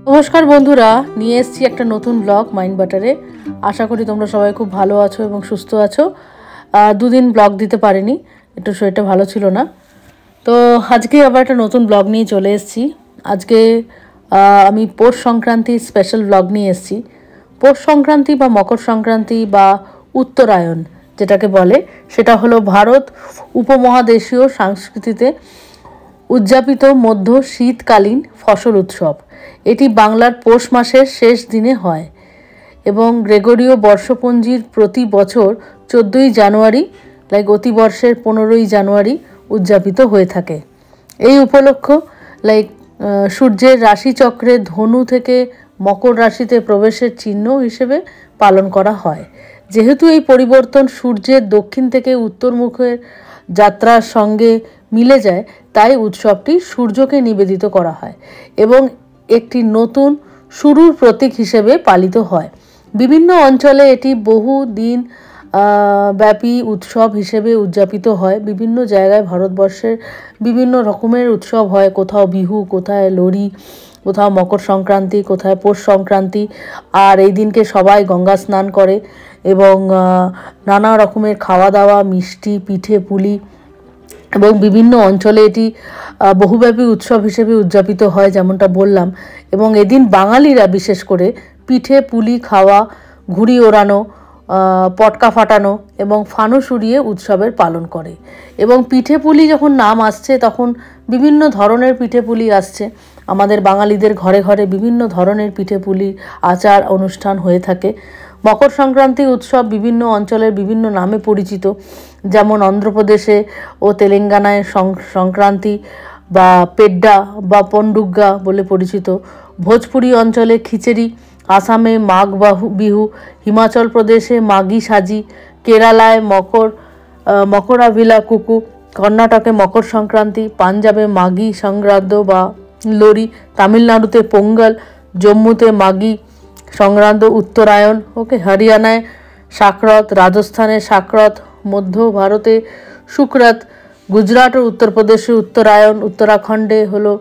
নমস্কার বন্ধুরা, নিয়ে এসেছি একটা নতুন ব্লগ মাইন্ড বাটারে। আশা করি তোমরা সবাই খুব ভালো আছো এবং সুস্থ আছো। দুদিন ব্লগ দিতে পারিনি, একটু শরীরটা ভালো ছিল না। তো আজকে আবার একটা নতুন ব্লগ নিয়ে চলে এসেছি। আজকে আমি পৌষ সংক্রান্তির স্পেশাল ব্লগ নিয়ে এসেছি। পৌষ সংক্রান্তি বা মকর সংক্রান্তি বা উত্তরায়ণ যেটাকে বলে, সেটা হলো ভারত উপমহাদেশীয় সংস্কৃতিতে উদযাপিত মধ্য শীতকালীন ফসল উৎসব। এটি বাংলার পৌষ মাসের শেষ দিনে হয় এবং গ্রেগরীয় বর্ষপঞ্জির প্রতি বছর 14ই জানুয়ারি অতিবর্ষের 15ই জানুয়ারি উদযাপিত হয়ে থাকে। এই উপলক্ষ সূর্যের রাশিচক্রে ধনু থেকে মকর রাশিতে প্রবেশের চিহ্ন হিসেবে পালন করা হয়। যেহেতু এই পরিবর্তন সূর্যের দক্ষিণ থেকে উত্তরমুখের যাত্রার সঙ্গে মিলে যায়, তাই উৎসবটি সূর্যকে নিবেদিত করা হয় এবং একটি নতুন শুরুর প্রতীক হিসেবে পালিত হয়। বিভিন্ন অঞ্চলে এটি বহু দিন ব্যাপী উৎসব হিসেবে উদযাপিত হয়। বিভিন্ন জায়গায় ভারতবর্ষের বিভিন্ন রকমের উৎসব হয়, কোথাও বিহু, কোথায় লোরি, কোথাও মকর সংক্রান্তি, কোথায় পৌষ সংক্রান্তি। আর এই দিনকে সবাই গঙ্গা স্নান করে এবং নানা রকমের খাওয়া দাওয়া, মিষ্টি, পিঠে পুলি এবং বিভিন্ন অঞ্চলে এটি বহুব্যাপী উৎসব হিসেবে উদযাপিত হয়, যেমনটা বললাম। এবং এদিন বাঙালিরা বিশেষ করে পিঠে পুলি খাওয়া, ঘুড়ি ওড়ানো, পটকা ফাটানো এবং ফানুস উড়িয়ে উৎসবের পালন করে। এবং পিঠে পুলি যখন নাম আসছে, তখন বিভিন্ন ধরনের পিঠে পুলি আসছে। আমাদের বাঙালিদের ঘরে ঘরে বিভিন্ন ধরনের পিঠে পুলি আচার অনুষ্ঠান হয়ে থাকে। মকর সংক্রান্তি উৎসব বিভিন্ন অঞ্চলের বিভিন্ন নামে পরিচিত, যেমন অন্ধ্রপ্রদেশে ও তেলেঙ্গানায় সংক্রান্তি বা পেড্ডা বা পন্ডুগ্গা বলে পরিচিত। ভোজপুরি অঞ্চলে খিচেড়ি, আসামে মাঘ বিহু, হিমাচল প্রদেশে মাঘী সাজি, কেরালায় মকরাভিলা কুকু, কর্ণাটকে মকর সংক্রান্তি, পাঞ্জাবে মাঘী সংক্রান্ত বা লোরি, তামিলনাড়ুতে পোঙ্গল, জম্মুতে মাঘী সংক্রান্ত উত্তরায়ণ, হরিয়ানায় সাকরত, রাজস্থানে সাকরত, মধ্য ভারতে শুক্রাত, গুজরাট ও উত্তরপ্রদেশে উত্তরায়ণ, উত্তরাখণ্ডে হলো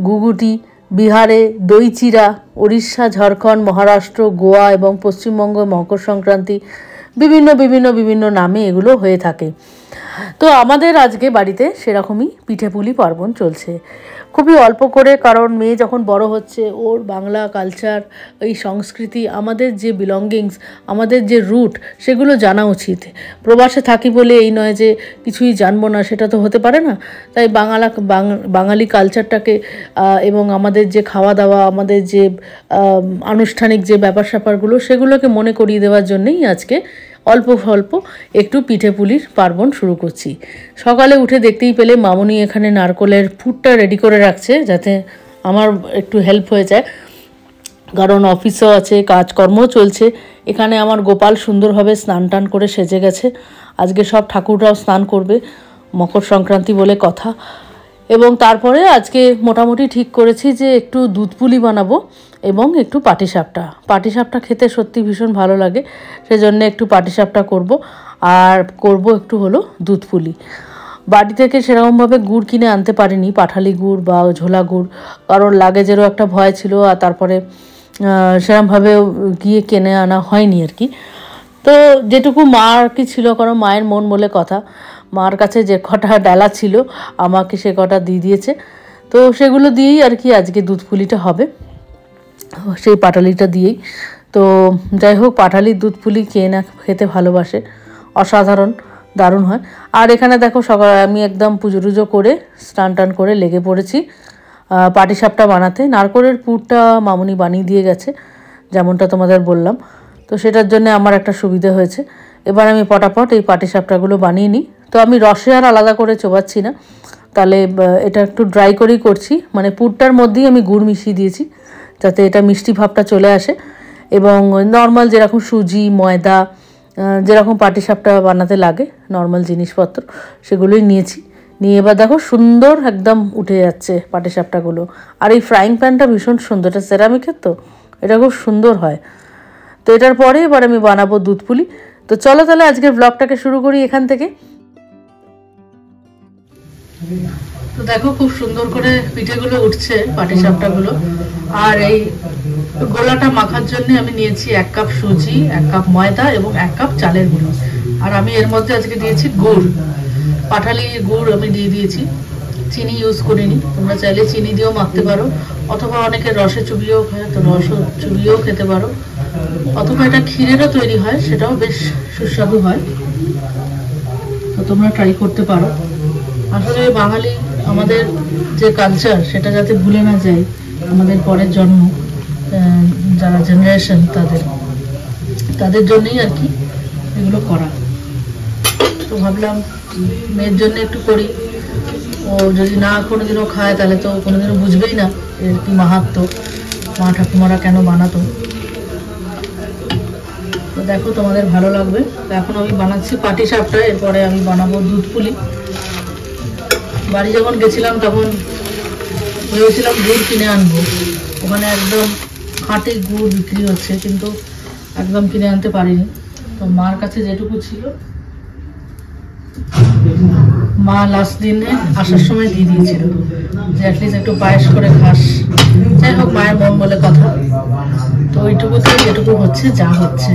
গুগুটি, বিহারে দইচিরা, উড়িষ্যা, ঝাড়খণ্ড, মহারাষ্ট্র, গোয়া এবং পশ্চিমবঙ্গ মকর সংক্রান্তি। বিভিন্ন বিভিন্ন বিভিন্ন নামে এগুলো হয়ে থাকে। তো আমাদের আজকে বাড়িতে সেরকমই পিঠেপুলি পার্বণ চলছে, খুবই অল্প করে, কারণ মেয়ে যখন বড় হচ্ছে ওর বাংলা কালচার, এই সংস্কৃতি, আমাদের যে বিলঙ্গিংস, আমাদের যে রুট, সেগুলো জানা উচিত। প্রবাসে থাকি বলে এই নয় যে কিছুই জানবো না, সেটা তো হতে পারে না। তাই বাঙালি কালচারটাকে এবং আমাদের যে খাওয়া দাওয়া, আমাদের যে আনুষ্ঠানিক যে ব্যাপার স্যাপারগুলো, সেগুলোকে মনে করিয়ে দেওয়ার জন্যই আজকে অল্প স্বল্প একটু পিঠে পুলির পার্বণ শুরু করছি। সকালে উঠে দেখতেই পেলে মামুনি এখানে নারকোলের পুরটা রেডি করে রাখছে, যাতে আমার একটু হেল্প হয়ে যায়, কারণ অফিসও আছে, কাজকর্মও চলছে। এখানে আমার গোপাল সুন্দরভাবে স্নান টান করে সেজে গেছে। আজকে সব ঠাকুররাও স্নান করবে, মকর সংক্রান্তি বলে কথা। এবং তারপরে আজকে মোটামুটি ঠিক করেছি যে একটু দুধ পুলি বানাবো এবং একটু পাটিসাপটা খেতে সত্যি ভীষণ ভালো লাগে, সেজন্য একটু পাটিসাপটা করব। আর করব একটু হলো দুধ পুলি। বাড়ি থেকে সেরকমভাবে গুড় কিনে আনতে পারিনি, পাঠালি গুড় বা ঝোলা গুড়, কারণ লাগেজেরও একটা ভয় ছিল। আর তারপরে সেরকমভাবে গিয়ে কিনে আনা হয়নি আর কি। তো যেটুকু মার কি ছিল, কারণ মায়ের মন বলে কথা, মার কাছে যে কটা ডালা ছিল আমাকে সে কটা দিয়ে দিয়েছে। তো সেগুলো দিয়েই আর কি আজকে দুধ পুলিটা হবে, সেই পাটালিটা দিয়েই। তো যাই হোক, পাটালির দুধ পুলি কে না খেতে ভালোবাসে, অসাধারণ দারুণ হয়। আর এখানে দেখো, সকালে আমি একদম পুজো টুজো করে স্নান টান করে লেগে পড়েছি পাটিসাপটা বানাতে। নারকোলের পুরটা মামুনি বানিয়ে দিয়ে গেছে, যেমনটা তোমাদের বললাম। তো সেটার জন্য আমার একটা সুবিধা হয়েছে। এবার আমি পটাপট এই পাটিসাপটাগুলো বানিয়ে নিই। তো আমি রসে আর আলাদা করে চোবাচ্ছি না, তাহলে এটা একটু ড্রাই করেই করছি, মানে পুরটার মধ্যেই আমি গুড় মিশিয়ে দিয়েছি, যাতে এটা মিষ্টি ভাবটা চলে আসে। এবং নর্মাল যেরকম সুজি, ময়দা, যেরকম পাটিসাপটা বানাতে লাগে নর্মাল জিনিসপত্র সেগুলোই নিয়েছি। নিয়ে এবার দেখো সুন্দর একদম উঠে যাচ্ছে পাটিসাপটাগুলো। আর এই ফ্রাইং প্যানটা ভীষণ সুন্দর, এটা সেরামিকের, তো এটা খুব সুন্দর হয়। তো এটার পরে এবার আমি বানাবো দুধ পুলি। তো চলো তাহলে আজকের ব্লগটাকে শুরু করি এখান থেকে। তো দেখো খুব সুন্দর করে পিঠেগুলো উঠছে পাটিসাপটাগুলো। আর এই গোলাটা মাখার জন্য আমি নিয়েছি 1 কাপ সুজি, 1 কাপ ময়দা এবং 1 কাপ চালের গুঁড়ো। আর আমি এর মধ্যে আজকে দিয়েছি গুড়, পাটালি গুড় আমি দিয়ে দিয়েছি, চিনি ইউজ করিনি। তোমরা চাইলে চিনি দিয়েও মাখতে পারো, অথবা অনেকে রসে চুবিয়েও খায়, তো রস চুবিয়েও খেতে পারো, অথবা এটা ক্ষীরেরও তৈরি হয়, সেটাও বেশ সুস্বাদু হয়। তো তোমরা ট্রাই করতে পারো। আসলে বাঙালি আমাদের যে কালচার সেটা যাতে ভুলে না যায় আমাদের পরের জন্ম, যারা জেনারেশন তাদের জন্যই আর কি এগুলো করা। তো ভাবলাম মেয়ের জন্য একটু করি, ও যদি না কোনোদিনও খায় তাহলে তো কোনোদিনও বুঝবেই না এর কি মাহাত্ম্য, মা ঠাকুমারা কেন বানাতো। তো দেখো তোমাদের ভালো লাগবে। তো এখন আমি বানাচ্ছি পাটিসাপটা, এরপরে আমি বানাবো দুধ পুলি। বাড়ি যখন গেছিলাম তখন ভেবেছিলাম গুড় কিনে আনবো, ওখানে একদম খাঁটি গুড় বিক্রি হচ্ছে, কিন্তু একদম কিনে আনতে পারিনি। তো মার কাছে যেটুকু ছিল মা লাস্ট দিনে আসার সময় দিয়ে দিয়েছিল যে অ্যাটলিস্ট একটু পায়েস করে খাস। যাই হোক, মায়ের মন বলে কথা। তো ওইটুকুতে যেটুকু হচ্ছে, যা হচ্ছে।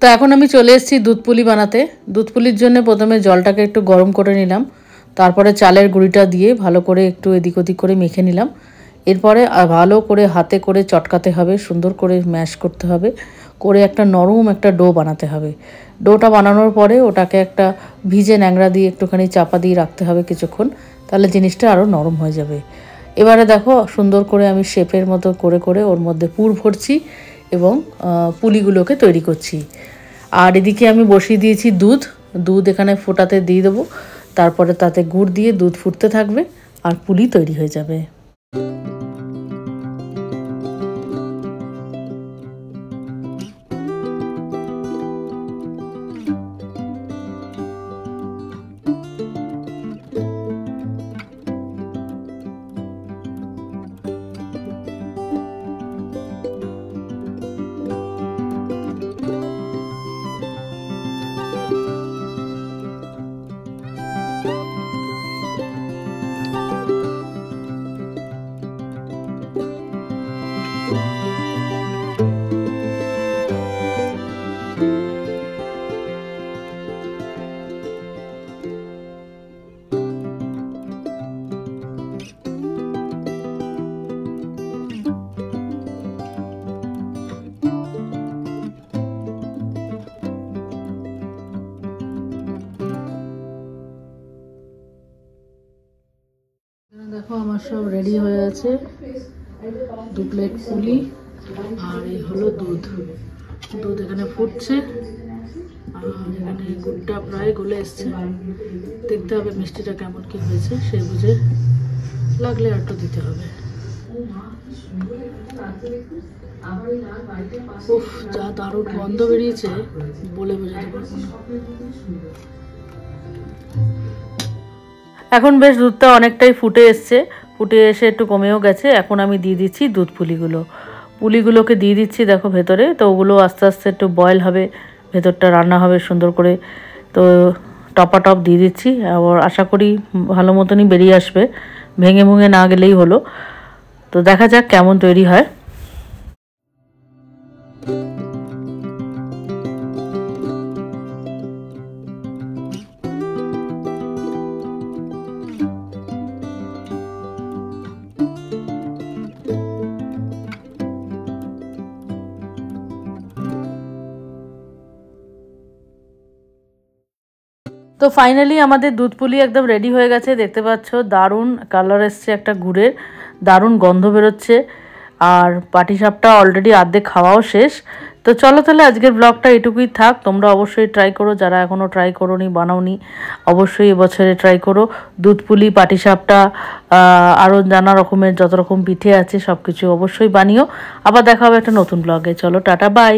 তো এখন আমি চলে এসেছি দুধ পুলি বানাতে। দুধ পুলির জন্য প্রথমে জলটাকে একটু গরম করে নিলাম, তারপরে চালের গুঁড়িটা দিয়ে ভালো করে একটু এদিক ওদিক করে মেখে নিলাম। এরপরে ভালো করে হাতে করে চটকাতে হবে, সুন্দর করে ম্যাশ করতে হবে, করে একটা নরম একটা ডো বানাতে হবে। ডোটা বানানোর পরে ওটাকে একটা ভিজে ন্যাংরা দিয়ে একটুখানি চাপা দিয়ে রাখতে হবে কিছুক্ষণ, তাহলে জিনিসটা আরও নরম হয়ে যাবে। এবারে দেখো সুন্দর করে আমি শেপের মতো করে করে ওর মধ্যে পুর ভরছি এবং পুলিগুলোকে তৈরি করছি। আর এদিকে আমি বসিয়ে দিয়েছি দুধ এখানে ফোটাতে দিয়ে দেবো, তারপরে তাতে গুড় দিয়ে দুধ ফুটতে থাকবে আর পুলি তৈরি হয়ে যাবে। দেখো আমার সব রেডি হয়ে আছে, 2 প্লেট পুলি আর এই হলো দুধ এখানে ফুটছে। আর এখানে গুড়টা প্রায় গলে এসছে, দেখতে হবে মিষ্টিটা কেমন কি হয়েছে, সেই বুঝে লাগলে একটু দিতে হবে। উফ, যা দারুণ গন্ধ বেরিয়েছে বলে বোঝাতে পারবো না। এখন বেশ দুধটা অনেকটাই ফুটে এসছে, ফুটে এসে একটু কমেও গেছে। এখন আমি দিয়ে দিচ্ছি দুধ পুলিগুলোকে দিয়ে দিচ্ছি দেখো ভেতরে। তো ওগুলো আস্তে আস্তে একটু বয়েল হবে, ভেতরটা রান্না হবে সুন্দর করে। তো টপ দিয়ে দিচ্ছি, আবার আশা করি ভালো মতনই বেরিয়ে আসবে, ভেঙে ভুঙে না গেলেই হলো। তো দেখা যাক কেমন তৈরি হয়। তো ফাইনালি আমাদের দুধ পুলি একদম রেডি হয়ে গেছে, দেখতে পাচ্ছ দারুণ কালার এসছে, একটা গুড়ের দারুণ গন্ধ বেরোচ্ছে। আর পাটিসাপটা অলরেডি অর্ধেক খাওয়াও শেষ। তো চলো তাহলে আজকের ব্লগটা এটুকুই থাক। তোমরা অবশ্যই ট্রাই করো, যারা এখনও ট্রাই করোনি, বানাওনি, অবশ্যই এবছরে ট্রাই করো। দুধ পুলি, পাটিসাপটা, আরও নানা রকমের যত রকম পিঠে আছে সব কিছু অবশ্যই বানিও। আবার দেখা হবে একটা নতুন ব্লগে। চলো টাটা, বাই।